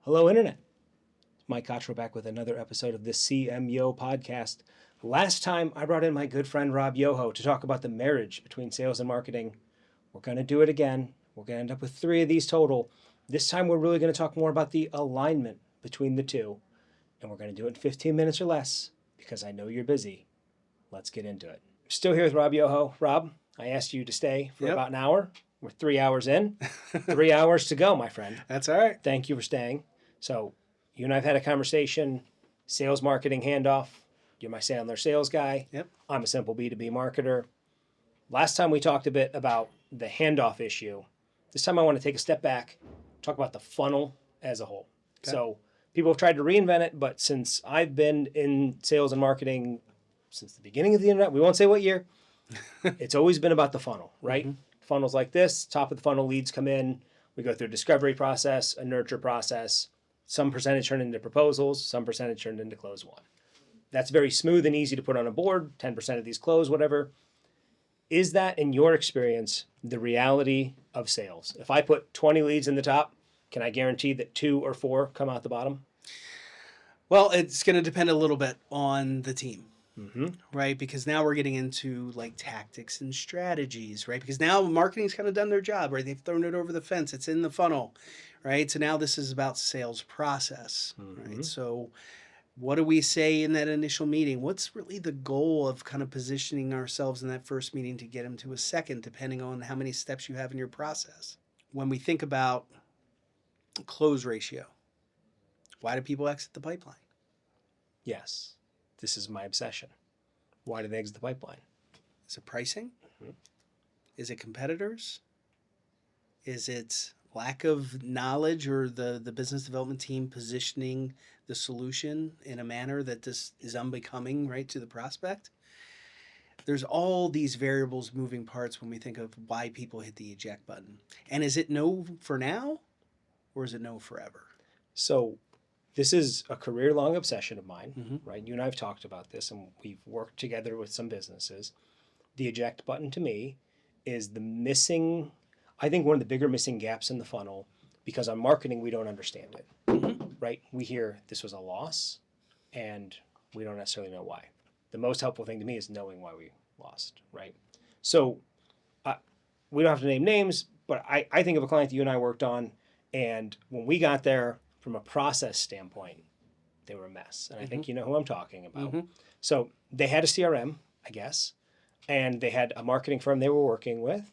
Hello, Internet. Mike Cottrill back with another episode of the CMYO podcast. Last time, I brought in my good friend Rob Yoho to talk about the marriage between sales and marketing. We're going to do it again. We're going to end up with 3 of these total. This time, we're really going to talk more about the alignment between the two. And we're going to do it in 15 minutes or less because I know you're busy. Let's get into it. Still here with Rob Yoho. Rob, I asked you to stay for about an hour. We're 3 hours in. 3 hours to go, my friend. That's all right. Thank you for staying. So you and I have had a conversation, sales marketing handoff. You're my Sandler Sales guy. Yep. I'm a simple B2B marketer. Last time we talked a bit about the handoff issue. This time I want to take a step back, talk about the funnel as a whole. Okay. So people have tried to reinvent it, but since I've been in sales and marketing since the beginning of the internet, we won't say what year, it's always been about the funnel, right? Mm-hmm. Funnels like this, top of the funnel leads come in. We go through a discovery process, a nurture process. Some percentage turn into proposals, some percentage turned into close one. That's very smooth and easy to put on a board. 10% of these close, whatever. Is that, in your experience, the reality of sales? If I put 20 leads in the top, can I guarantee that 2 or 4 come out the bottom? Well, it's going to depend a little bit on the team. Mm-hmm. Right? Because now we're getting into like tactics and strategies, right? Because now marketing's kind of done their job, right? They've thrown it over the fence. It's in the funnel, right? So now this is about sales process, right? So what do we say in that initial meeting? What's really the goal of kind of positioning ourselves in that first meeting to get them to a second, depending on how many steps you have in your process? When we think about close ratio, why do people exit the pipeline? Yes. This is my obsession. Why do they exit the pipeline? Is it pricing? Mm-hmm. Is it competitors? Is it lack of knowledge or the business development team positioning the solution in a manner that this is unbecoming, right, to the prospect? There's all these variables, moving parts when we think of why people hit the eject button. And is it no for now or is it no forever? So this is a career-long obsession of mine, right? You and I have talked about this, and we've worked together with some businesses. The eject button, to me, is the missing, I think one of the bigger missing gaps in the funnel, because on marketing, we don't understand it, right? We hear this was a loss, and we don't necessarily know why. The most helpful thing to me is knowing why we lost, right? So we don't have to name names, but I think of a client that you and I worked on, and when we got there, from a process standpoint, they were a mess. And I think you know who I'm talking about. So they had a CRM, I guess, and they had a marketing firm they were working with,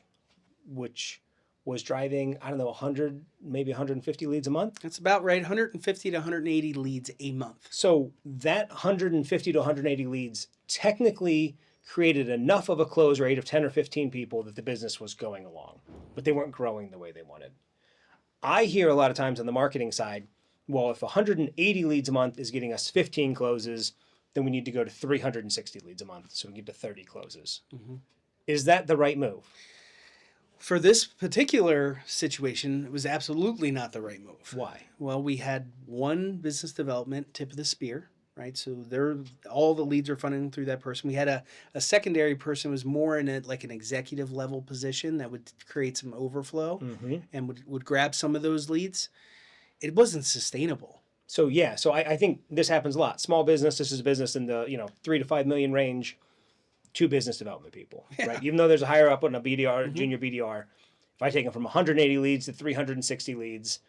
which was driving, 100, maybe 150 leads a month. That's about right, 150 to 180 leads a month. So that 150 to 180 leads technically created enough of a close rate of 10 or 15 people that the business was going along, but they weren't growing the way they wanted. I hear a lot of times on the marketing side, well, if 180 leads a month is getting us 15 closes, then we need to go to 360 leads a month so we get to 30 closes. Is that the right move? For this particular situation, it was absolutely not the right move. Why? Well, we had one business development tip of the spear, right? So all the leads are funneling through that person. We had a secondary person who was more in like an executive level position that would create some overflow and would grab some of those leads. It wasn't sustainable. So I think this happens a lot. Small business, this is a business in the 3 to 5 million range, 2 business development people, right? Even though there's a higher up on a BDR, junior BDR, if I take them from 180 leads to 360 leads,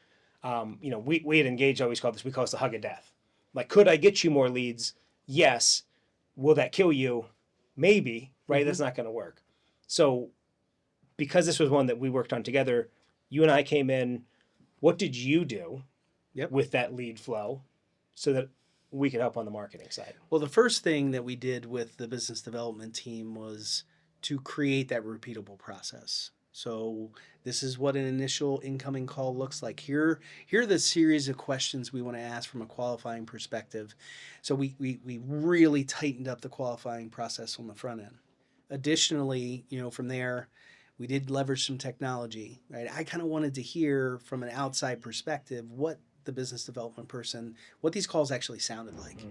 we had engaged, always call we call this the hug of death. Like, could I get you more leads? Yes. Will that kill you? Maybe, right? That's not going to work. So because this was one that we worked on together, you and I came in. What did you do with that lead flow so that we could help on the marketing side? Well, the first thing that we did with the business development team was to create that repeatable process. So this is what an initial incoming call looks like. Here are the series of questions we want to ask from a qualifying perspective. So we really tightened up the qualifying process on the front end. Additionally, from there, we did leverage some technology, right? I kind of wanted to hear from an outside perspective what the business development person, what these calls actually sounded like.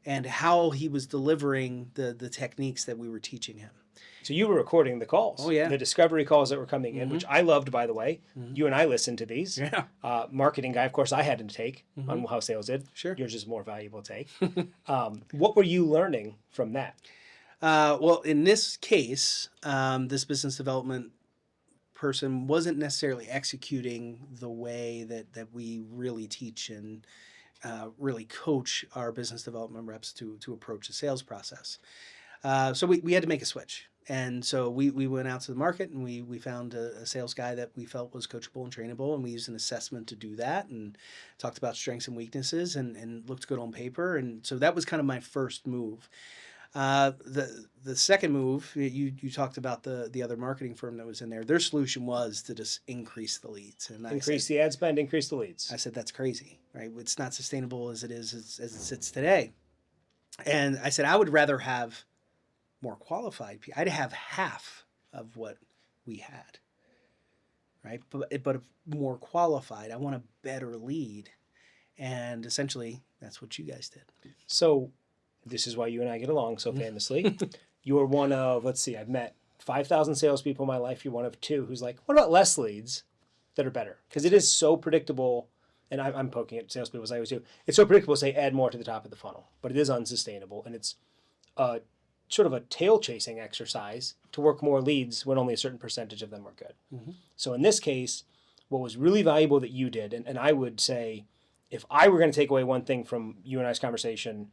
and how he was delivering the techniques that we were teaching him. So you were recording the calls. Oh, yeah. The discovery calls that were coming in, which I loved, by the way. You and I listened to these. Yeah. Marketing guy, of course, I had to take on how sales did. Sure. Yours is more valuable take. What were you learning from that? Well, in this case, this business development person wasn't necessarily executing the way that we really teach and really coach our business development reps to approach the sales process. So we had to make a switch. And so we went out to the market and we found a sales guy that we felt was coachable and trainable, and we used an assessment to do that and talked about strengths and weaknesses and looked good on paper. And so that was kind of my first move. The second move, you talked about the other marketing firm that was in there. Their solution was to just increase the leads. And Increase the ad spend, increase the leads. I said, that's crazy, right? It's not sustainable as it is as it sits today. And I said, I would rather have more qualified people. I'd have half of what we had, right? But more qualified. I want a better lead. And essentially, that's what you guys did. So this is why you and I get along so famously. You're one of, let's see, I've met 5,000 salespeople in my life. You're one of two who's like, what about less leads that are better? Because it is so predictable. And I'm poking at salespeople as I always do. It's so predictable to say add more to the top of the funnel, but it is unsustainable. And it's sort of a tail chasing exercise to work more leads when only a certain percentage of them are good. So in this case, what was really valuable that you did, and I would say, if I were going to take away one thing from you and I's conversation,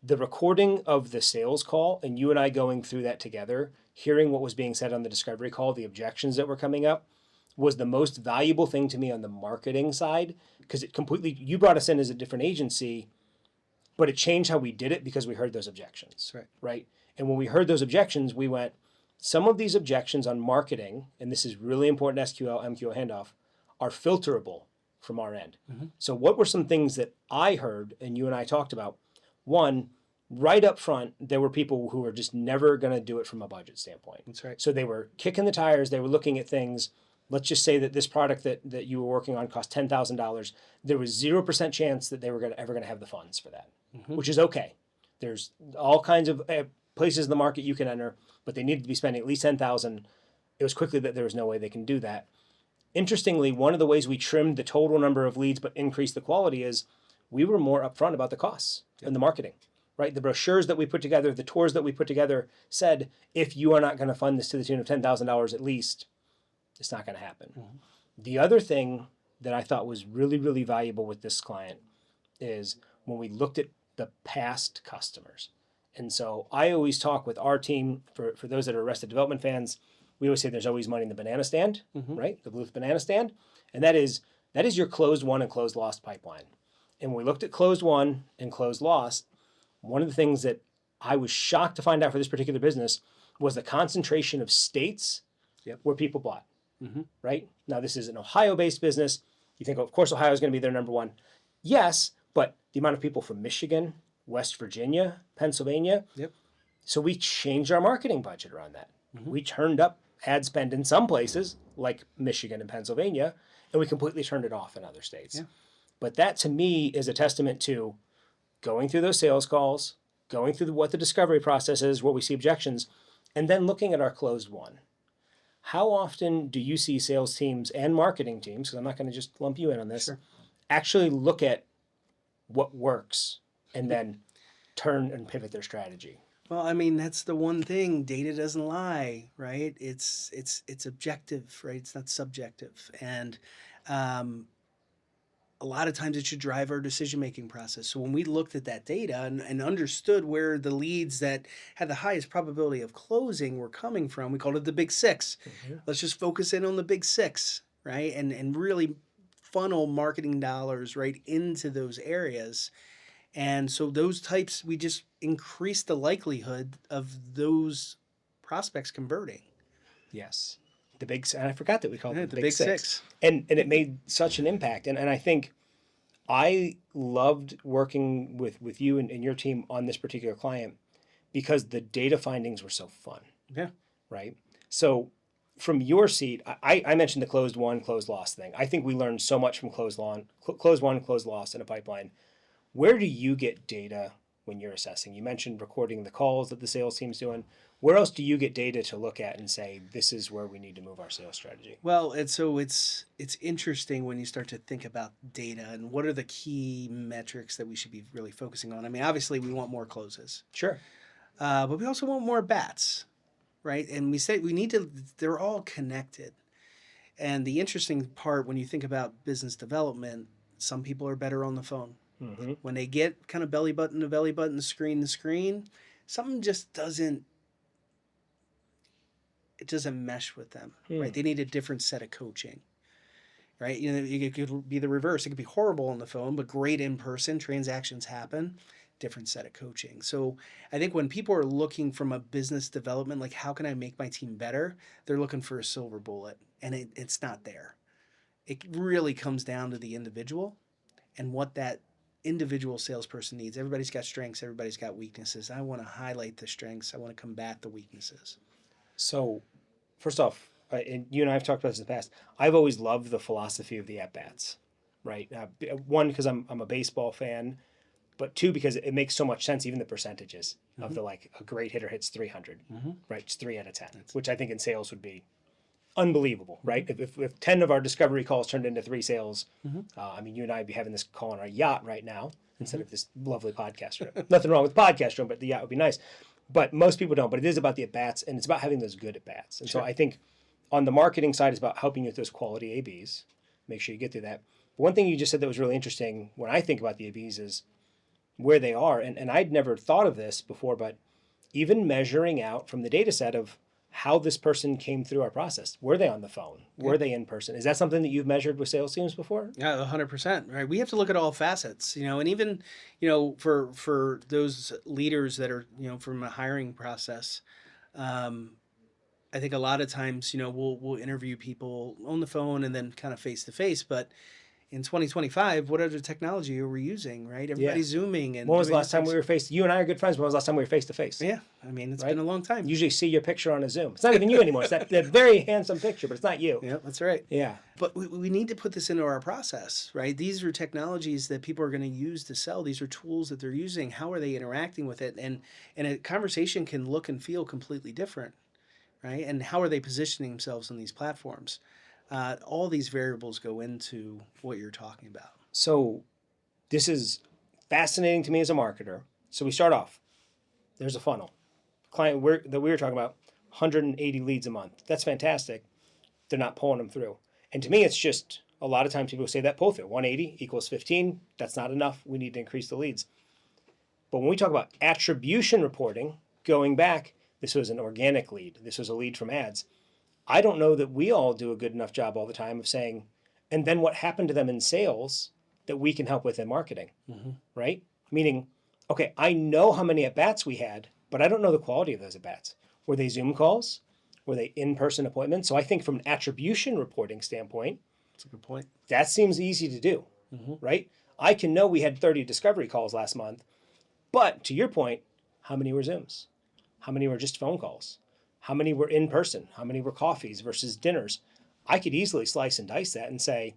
the recording of the sales call and you and I going through that together, hearing what was being said on the discovery call, the objections that were coming up, was the most valuable thing to me on the marketing side, because it completely, you brought us in as a different agency, but it changed how we did it because we heard those objections. Right? And when we heard those objections, we went, some of these objections on marketing, and this is really important, SQL, MQL handoff, are filterable from our end. So what were some things that I heard and you and I talked about? One, right up front, there were people who were just never going to do it from a budget standpoint. That's right. So they were kicking the tires. They were looking at things. Let's just say that this product that you were working on cost $10,000. There was 0% chance that they were ever going to have the funds for that, which is okay. There's all kinds of places in the market you can enter, but they needed to be spending at least $10,000. It was quickly that there was no way they can do that. Interestingly, one of the ways we trimmed the total number of leads but increased the quality is we were more upfront about the costs and the marketing, right? The brochures that we put together, the tours that we put together said, if you are not going to fund this to the tune of $10,000 at least, it's not going to happen. The other thing that I thought was really, really valuable with this client is when we looked at the past customers. And so I always talk with our team, for those that are Arrested Development fans, we always say there's always money in the banana stand, right? The Bluth banana stand. And that is your closed won and closed lost pipeline. And when we looked at closed won and closed lost, one of the things that I was shocked to find out for this particular business was the concentration of states where people bought, right? Now, this is an Ohio-based business. You think, of course, Ohio is going to be their number one. Yes, but the amount of people from Michigan, West Virginia, Pennsylvania. So we changed our marketing budget around that. We turned up ad spend in some places, like Michigan and Pennsylvania, and we completely turned it off in other states. But that, to me, is a testament to going through those sales calls, going through what the discovery process is, where we see objections, and then looking at our closed won. How often do you see sales teams and marketing teams, because I'm not going to just lump you in on this, actually look at what works and then turn and pivot their strategy? Well, I mean, that's the one thing. Data doesn't lie, right? It's objective, right? It's not subjective. And a lot of times it should drive our decision-making process. So when we looked at that data and understood where the leads that had the highest probability of closing were coming from, we called it the big six. Let's just focus in on the big six, right? And really funnel marketing dollars right into those areas. And so those types, we just increased the likelihood of those prospects converting. Yes. The big, and I forgot that we called it the big six. And it made such an impact. And I think I loved working with you and your team on this particular client because the data findings were so fun. Right? So from your seat, I mentioned the closed won, closed lost thing. I think we learned so much from closed won, closed lost in a pipeline. Where do you get data when you're assessing? You mentioned recording the calls that the sales team's doing. Where else do you get data to look at and say, this is where we need to move our sales strategy? Well, it's interesting when you start to think about data and what are the key metrics that we should be really focusing on. I mean, obviously we want more closes, Sure. but we also want more bats, right? And we say we need to. They're all connected. And the interesting part when you think about business development, some people are better on the phone. Mm-hmm. When they get kind of belly button to belly button, screen to screen, something just doesn't mesh with them, right? They need a different set of coaching, right? You know, it could be the reverse. It could be horrible on the phone, but great in person. Transactions happen. Different set of coaching. So I think when people are looking from a business development, like how can I make my team better? They're looking for a silver bullet, and it's not there. It really comes down to the individual and what that individual salesperson needs. Everybody's got strengths. Everybody's got weaknesses. I want to highlight the strengths. I want to combat the weaknesses. So, first off, and you and I have talked about this in the past. I've always loved the philosophy of the at-bats, right? One, because I'm a baseball fan, but two, because it makes so much sense, even the percentages of the, like, a great hitter hits 300, right? It's 3 out of 10, which I think in sales would be unbelievable, right? If 10 of our discovery calls turned into 3 sales, I mean, you and I would be having this call on our yacht right now instead of this lovely podcast room. Nothing wrong with the podcast room, but the yacht would be nice. But most people don't. But it is about the at-bats, and it's about having those good at-bats. And so I think on the marketing side, it's about helping you with those quality ABs. Make sure you get through that. But one thing you just said that was really interesting when I think about the ABs is where they are. And I'd never thought of this before, but even measuring out from the data set of how this person came through our process. Were they on the phone? Were they in person? Is that something that you've measured with sales teams before? Yeah, 100%. Right. We have to look at all facets, you know, and even, you know, for those leaders that are, you know, from a hiring process, I think a lot of times, you know, we'll interview people on the phone and then kind of face to face, but in 2025, what other technology are we using, right? Everybody's Zooming. And when was the last time we were you and I are good friends. When was the last time we were face to face? Yeah. I mean, it's been a long time. You usually see your picture on a Zoom. It's not even you anymore. It's that very handsome picture, but it's not you. Yeah, that's right. Yeah. But we need to put this into our process, right? These are technologies that people are going to use to sell. These are tools that they're using. How are they interacting with it? And a conversation can look and feel completely different, right? And how are they positioning themselves on these platforms? All these variables go into what you're talking about. So this is fascinating to me as a marketer. So we start off. There's a funnel. Client that we were talking about, 180 leads a month. That's fantastic. They're not pulling them through. And to me, it's just a lot of times people say that pull through. 180 equals 15. That's not enough. We need to increase the leads. But when we talk about attribution reporting, going back, this was an organic lead. This was a lead from ads. I don't know that we all do a good enough job all the time of saying, and then what happened to them in sales that we can help with in marketing, right? Meaning, okay, I know how many at-bats we had, but I don't know the quality of those at-bats. Were they Zoom calls? Were they in-person appointments? So I think from an attribution reporting standpoint, That's a good point. that seems easy to do, right? I can know we had 30 discovery calls last month, but to your point, how many were Zooms? How many were just phone calls? How many were in person? How many were coffees versus dinners? I could easily slice and dice that and say,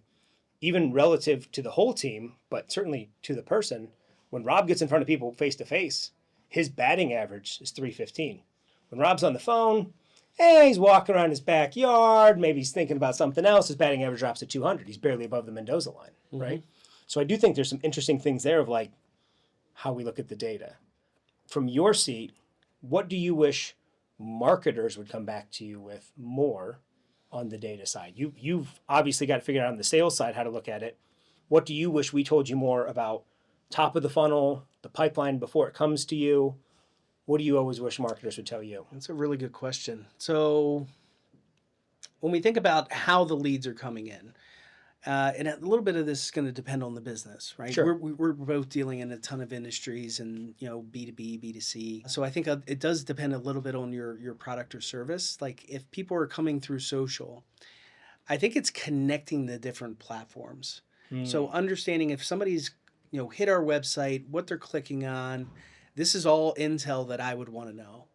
even relative to the whole team, but certainly to the person, when Rob gets in front of people face to face, his batting average is 315. When Rob's on the phone, he's walking around his backyard, maybe he's thinking about something else, his batting average drops to 200. He's barely above the Mendoza line, right? So I do think there's some interesting things there of like how we look at the data. From your seat, what do you wish marketers would come back to you with more on the data side? You've obviously got to figure out on the sales side how to look at it. What do you wish we told you more about top of the funnel, the pipeline before it comes to you? What do you always wish marketers would tell you? That's a really good question. So when we think about how the leads are coming in, and a little bit of this is going to depend on the business, right? Sure. We're both dealing in a ton of industries and, you know, B2B, B2C. So I think it does depend a little bit on your product or service. Like if people are coming through social, I think it's connecting the different platforms. So understanding if somebody's, you know, hit our website, what they're clicking on, this is all intel that I would want to know.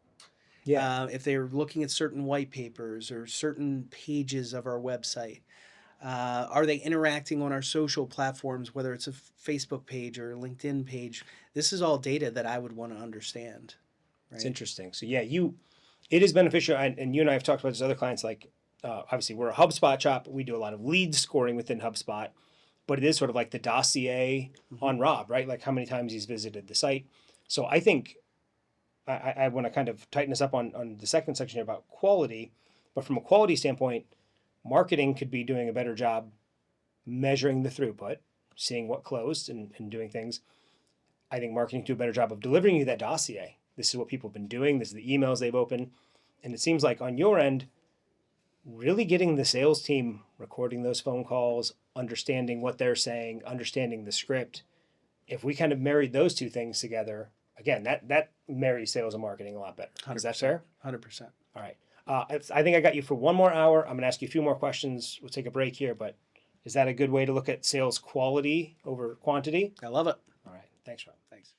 Yeah. If they're looking at certain white papers or certain pages of our website. Are they interacting on our social platforms, whether it's a Facebook page or a LinkedIn page? This is all data that I would want to understand. Right? It's interesting. So yeah, it is beneficial. And you and I have talked about this with other clients. Like obviously we're a HubSpot shop. We do a lot of lead scoring within HubSpot, but it is sort of like the dossier on Rob, right? Like how many times he's visited the site. So I think I want to kind of tighten this up on the second section here about quality, but from a quality standpoint, marketing could be doing a better job measuring the throughput, seeing what closed and doing things. I think marketing can do a better job of delivering you that dossier. This is what people have been doing. This is the emails they've opened. And it seems like on your end, really getting the sales team recording those phone calls, understanding what they're saying, understanding the script. If we kind of married those two things together, again, that marries sales and marketing a lot better. 100%. Is that fair? 100%. All right. I think I got you for one more hour. I'm going to ask you a few more questions. We'll take a break here, but is that a good way to look at sales quality over quantity? I love it. All right. Thanks, Rob. Thanks.